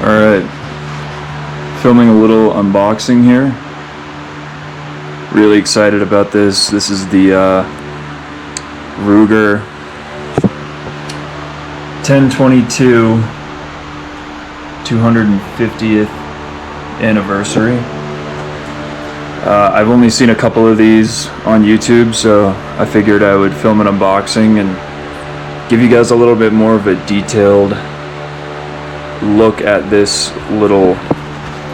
Alright, filming a little unboxing here. Really excited about this. This is the Ruger 1022 250th anniversary. I've only seen a couple of these on YouTube, so I figured I would film an unboxing and give you guys a little bit more of a detailed look at this little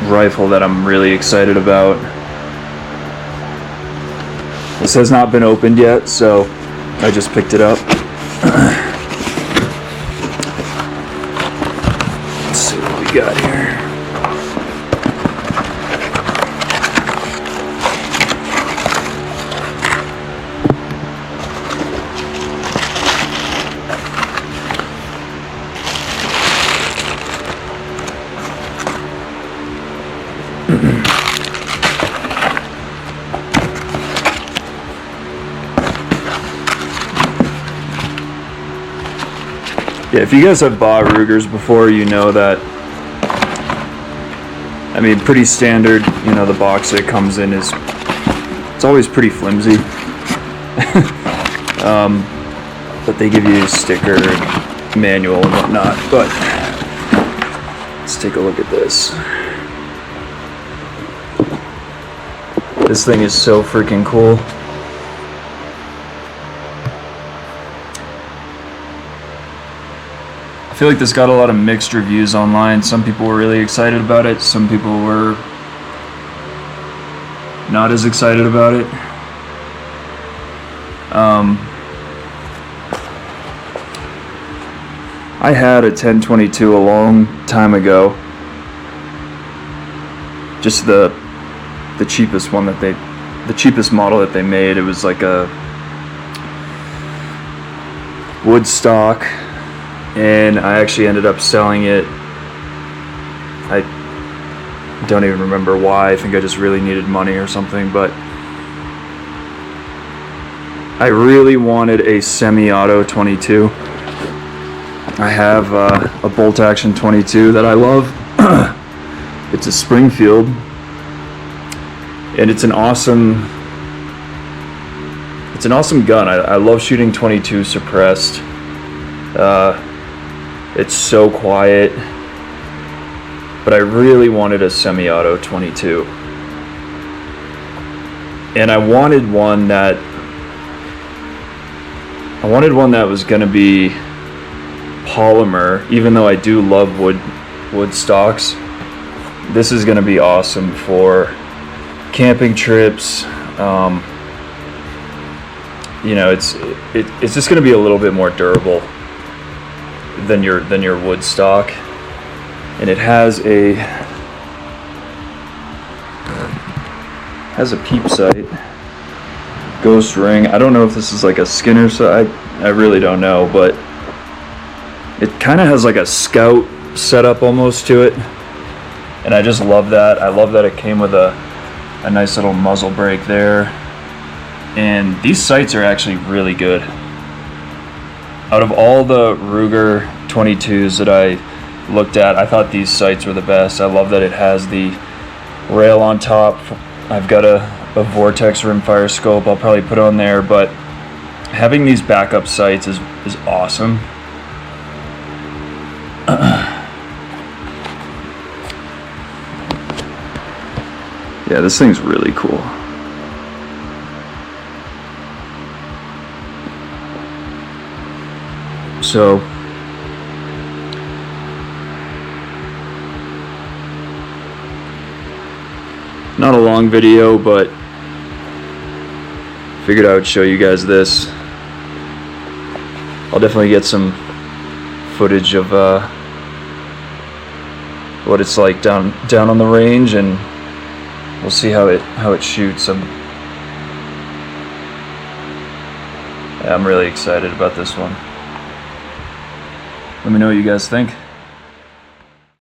rifle that I'm really excited about. This has not been opened yet, so I just picked it up. Let's see what we got here. Yeah, if you guys have bought Rugers before, you know that, I mean, pretty standard, you know, the box that it comes in is, it's always pretty flimsy. But they give you a sticker and manual and whatnot. But let's take a look at this. This thing is so freaking cool. I feel like this got a lot of mixed reviews online. Some people were really excited about it. Some people were not as excited about it. I had a 1022 a long time ago. Just the cheapest one that the cheapest model that they made. It was like a wood stock. And I actually ended up selling it. I don't even remember why. I think I just really needed money or something, but I really wanted a semi-auto 22. I have a bolt-action 22 that I love. It's a Springfield, and it's an awesome gun. I love shooting 22 suppressed. It's so quiet, but I really wanted a semi-auto 22, and I wanted one that was going to be polymer. Even though I do love wood stocks, this is going to be awesome for camping trips. You know, it's just going to be a little bit more durable than your wood stock, and it has a peep sight, ghost ring. I don't know if this is like a Skinner sight. I really don't know, but it kind of has like a scout setup almost to it, and I just love that. I love that it came with a nice little muzzle brake there, and these sights are actually really good. Out of all the Ruger 22s that I looked at, I thought these sights were the best. I love that it has the rail on top. I've got a Vortex Rimfire scope I'll probably put on there, but having these backup sights is awesome. Yeah, this thing's really cool. So, not a long video, but figured I would show you guys this. I'll definitely get some footage of what it's like down on the range, and we'll see how it shoots. I'm really excited about this one. Let me know what you guys think.